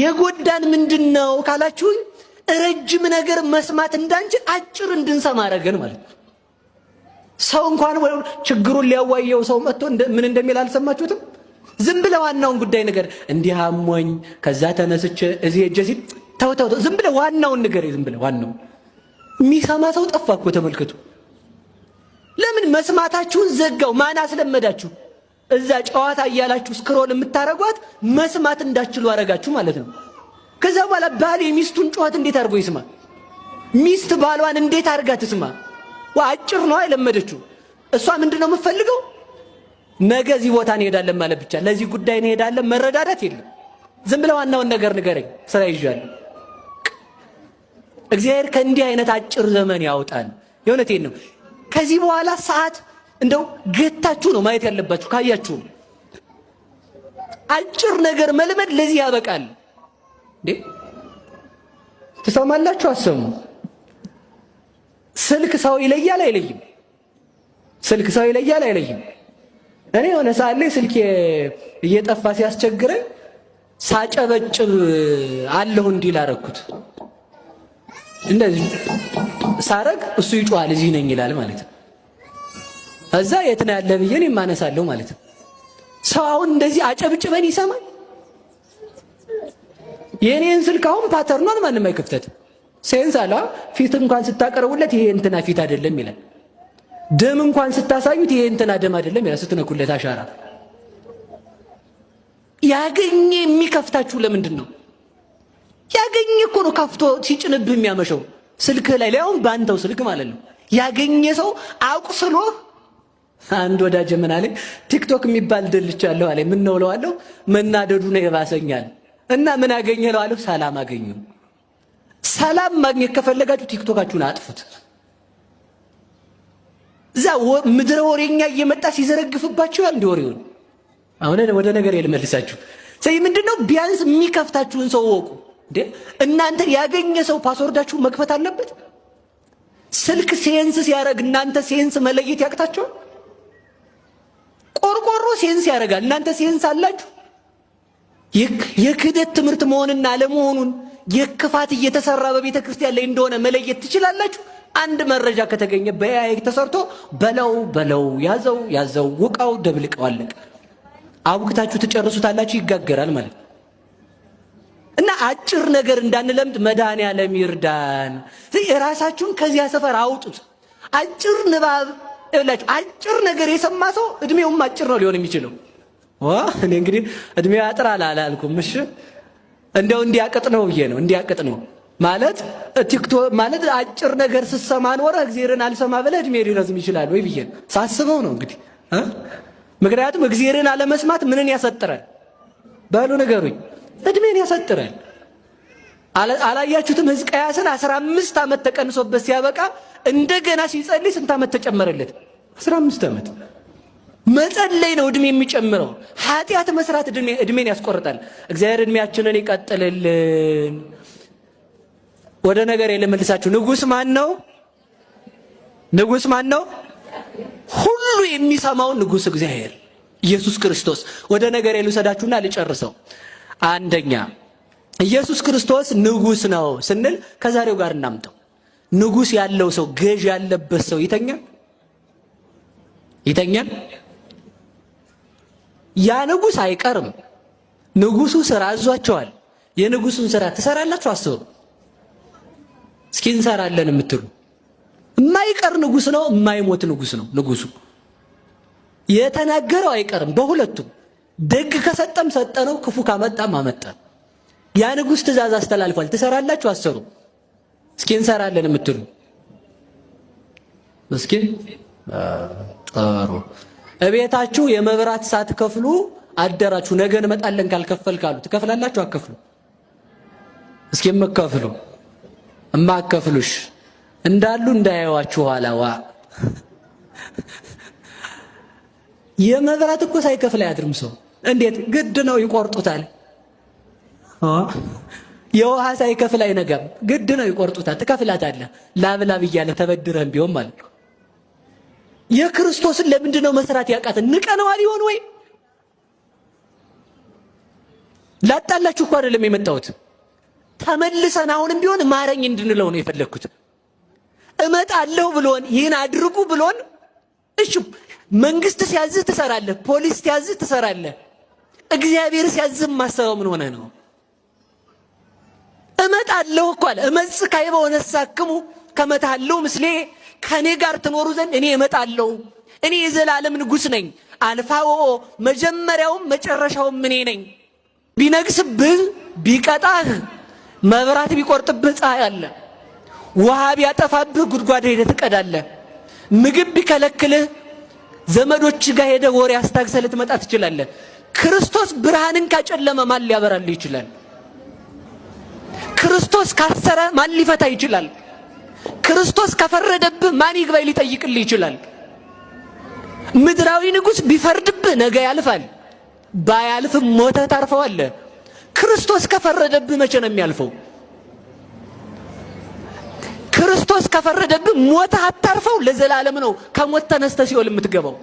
የጎዳን ምንድነው ካላችሁ ረጅም ነገር መስማት እንዳንቺ አጭር እንድንሰማ አረገን ማለት ነው። ሰው እንኳን ችግሩን ሊያዋየው ሰው መጥቶ ምን እንደሚል አልሰማችሁትም? ዝም ብለ ዋናውን ጉዳይ ነገር እንዲህ አሞኝ ከዛ ተነስቼ እዚህ ሄጄ ሲል ተው ዝም ብለ ዋናውን ነገር ዝም ብለ ዋናው የሚሰማ ሰው ጠፋ እኮ ተመልከቱ። ለምን መስማታችሁን ዘጋው? ማን አስለመዳችሁ? እዛ ጨዋታ እያላችሁ ስክሮል የምታረጓት መስማት እንዳትችሉ አረጋችሁ ማለት ነው። ከዛ በኋላ ባል የሚስቱን ጨዋታ እንዴት አድርጎ ይስማ? ሚስት ባሏን እንዴት አድርጋ ትስማ? አጭር ነው አይለመደችው። እሷ ምንድነው የምትፈልገው? ነገ እዚህ ቦታ እንሄዳለን ማለት ብቻ። ለዚህ ጉዳይ እንሄዳለን መረዳዳት የለም። ዝም ብለው ዋናውን ነገር ንገረኝ፣ ስራ ይዣለሁ። እግዚአብሔር ከእንዲህ አይነት አጭር ዘመን ያውጣን። የእውነቴን ነው። ከዚህ በኋላ ሰዓት እንደው ገታችሁ ነው ማየት ያለባችሁ። ካያችሁ አጭር ነገር መልመድ ለዚህ ያበቃል። እንዴ ትሰማላችሁ? አሰሙ። ስልክ ሰው ይለያል አይለይም? ስልክ ሰው ይለያል አይለይም? እኔ የሆነ ሰዓት ላይ ስልክ እየጠፋ ሲያስቸግረኝ ሳጨበጭብ አለሁ እንዲል አረኩት። እንደዚህ ሳረግ እሱ ይጮሃል እዚህ ነኝ ይላል ማለት ነው። እዛ የት ነው ያለ ብዬ እኔም አነሳለሁ ማለት ነው። ሰው አሁን እንደዚህ አጨብጭበን ይሰማል? የኔን ስልክ አሁን ፓተርኗን ማንም አይከፍተትም። ሴንስ አለ። ፊት እንኳን ስታቀርቡለት ይሄ እንትና ፊት አይደለም ይላል። ደም እንኳን ስታሳዩት ይሄ እንትና ደም አይደለም ይላል ስትነኩለት አሻራ። ያገኘ የሚከፍታችሁ ለምንድን ነው? ያገኘ እኮ ነው ከፍቶ ሲጭንብህ የሚያመሸው ስልክህ ላይ ላይሆን ባንተው ስልክ ማለት ነው። ያገኘ ሰው አቁስሎ አንድ ወዳጅ ምን አለኝ፣ ቲክቶክ የሚባል ደልቻለሁ አለኝ። ምን ነው እለዋለሁ፣ መናደዱ ነው የባሰኛል። እና ምን አገኘ እለዋለሁ፣ ሰላም አገኘ። ሰላም ማግኘት ከፈለጋችሁ ቲክቶካችሁን አጥፉት። እዛ ምድረ ወሬኛ እየመጣ ሲዘረግፍባችሁ አንድ ወሬውን አሁን ወደ ነገር ልመልሳችሁ። ስለዚህ ምንድነው ቢያንስ የሚከፍታችሁን ሰው ወቁ። እናንተ ያገኘ ሰው ፓስወርዳችሁ መክፈት አለበት። ስልክ ሴንስ ሲያደርግ እናንተ ሴንስ መለየት ያቅታችኋል። ቆርቆሮ ሴንስ ያደርጋል፣ እናንተ ሴንስ አላችሁ። የክህደት ትምህርት መሆንና አለመሆኑን የክፋት እየተሰራ በቤተ ክርስቲያን ላይ እንደሆነ መለየት ትችላላችሁ። አንድ መረጃ ከተገኘ በያይ ተሰርቶ በለው ያዘው ውቃው ደብልቀው አለቀ። አውግታችሁ ትጨርሱታላችሁ፣ ይጋገራል ማለት ነው። እና አጭር ነገር እንዳንለምድ መድኃኔዓለም ይርዳን። የራሳችሁን ከዚያ ሰፈር አውጡት። አጭር ንባብ ይላችሁ። አጭር ነገር የሰማ ሰው እድሜውም አጭር ነው ሊሆን የሚችለው። እኔ እንግዲህ እድሜው ያጥራል አላልኩም። እሺ እንደው እንዲያቅጥ ነው ብዬ ነው። እንዲያቅጥ ነው ማለት ቲክቶክ ማለት አጭር ነገር ስትሰማ ኖረ እግዚአብሔርን አልሰማ ብለህ እድሜ ሊረዝም ይችላል ወይ ብዬ ሳስበው ነው እንግዲህ። ምክንያቱም እግዚአብሔርን አለመስማት ምንን ያሰጥራል? በሉ ንገሩኝ። እድሜን ያሰጥራል። አላያችሁትም? ሕዝቅያስን 15 ዓመት ተቀንሶበት ሲያበቃ እንደገና ሲጸልይ ስንት ዓመት ተጨመረለት? 15 ዓመት። መጸለይ ነው እድሜ የሚጨምረው። ኃጢአት መስራት እድሜን ያስቆርጣል። እግዚአብሔር እድሜያችንን ይቀጥልልን። ወደ ነገር ልመልሳችሁ። ንጉሥ ማን ነው? ንጉሥ ማን ነው? ሁሉ የሚሰማው ንጉሥ እግዚአብሔር ኢየሱስ ክርስቶስ። ወደ ነገር ልውሰዳችሁና ልጨርሰው። አንደኛ ኢየሱስ ክርስቶስ ንጉሥ ነው ስንል ከዛሬው ጋር እናምጠው። ንጉሥ ያለው ሰው ገዥ ያለበት ሰው ይተኛል? ያ ንጉሥ አይቀርም። ንጉሡ ስራ አዟቸዋል። የንጉሡን ስራ ትሰራላችሁ? አስቡ እስኪ። እንሰራለን የምትሉ የማይቀር ንጉሥ ነው፣ የማይሞት ንጉሥ ነው። ንጉሡ የተናገረው አይቀርም። በሁለቱም ደግ ከሰጠም ሰጠነው፣ ክፉ ካመጣም አመጣን። ያ ንጉሥ ትእዛዝ አስተላልፏል። ትሰራላችሁ? አሰሩ። እስኪ እንሰራለን የምትሉ እስኪ ጥሩ። እቤታችሁ የመብራት ሳትከፍሉ አደራችሁ። ነገ እንመጣለን ካልከፈል ካሉ ትከፍላላችሁ? አከፍሉ? እስኪ የምከፍሉ እማከፍሉሽ እንዳሉ እንዳያዩዋችሁ ኋላዋ። የመብራት እኮ ሳይከፍል አያድርም ሰው። እንዴት ግድ ነው? ይቆርጡታል። የውሃ ሳይከፍል አይነጋም። ግድ ነው፣ ይቆርጡታል። ትከፍላታለህ ላብ እያለ ተበድረህም ቢሆን ማለት ነው። የክርስቶስን ለምንድን ነው መስራት ያቃተን? ንቀነዋል ይሆን ወይ? ላጣላችሁ እኮ አይደለም የመጣሁት። ተመልሰን አሁንም ቢሆን ማረኝ እንድንለው ነው የፈለኩት። እመጣለሁ ብሎን ይህን አድርጉ ብሎን እሺ መንግስት ሲያዝህ ትሰራለህ፣ ፖሊስ ሲያዝህ ትሰራለህ። እግዚአብሔር ሲያዝህ ማሰበው ምን ሆነ ነው? እመጣለሁ እኮ አለ። እመጽእ ወነሳክሙ ከመታለው ምስሌ ከኔ ጋር ትኖሩ ዘንድ እኔ እመጣለሁ። እኔ የዘላለም ንጉሥ ነኝ። አልፋው መጀመሪያውም መጨረሻውም እኔ ነኝ። ቢነግስብህ ቢቀጣህ መብራት ቢቆርጥብህ ፀሐይ አለ። ውሃ ቢያጠፋብህ ጉድጓድ ሄደህ ትቀዳለህ። ምግብ ቢከለክልህ ዘመዶች ጋር ሄደህ ወሬ አስታግሰህ ልትመጣ ትችላለህ። ክርስቶስ ብርሃንን ካጨለመ ማን ሊያበራልህ ይችላል? ክርስቶስ ካሰረ ማን ሊፈታ ይችላል? ክርስቶስ ከፈረደብህ ማን ይግባይ ሊጠይቅልህ ይችላል? ምድራዊ ንጉሥ ቢፈርድብህ ነገ ያልፋል፣ ባያልፍም ሞተህ ታርፈዋለህ። ክርስቶስ ከፈረደብህ መቼ ነው የሚያልፈው? ክርስቶስ ከፈረደብህ ሞተህ አታርፈው፣ ለዘላለም ነው ከሞት ተነስተህ ሲኦል የምትገባው።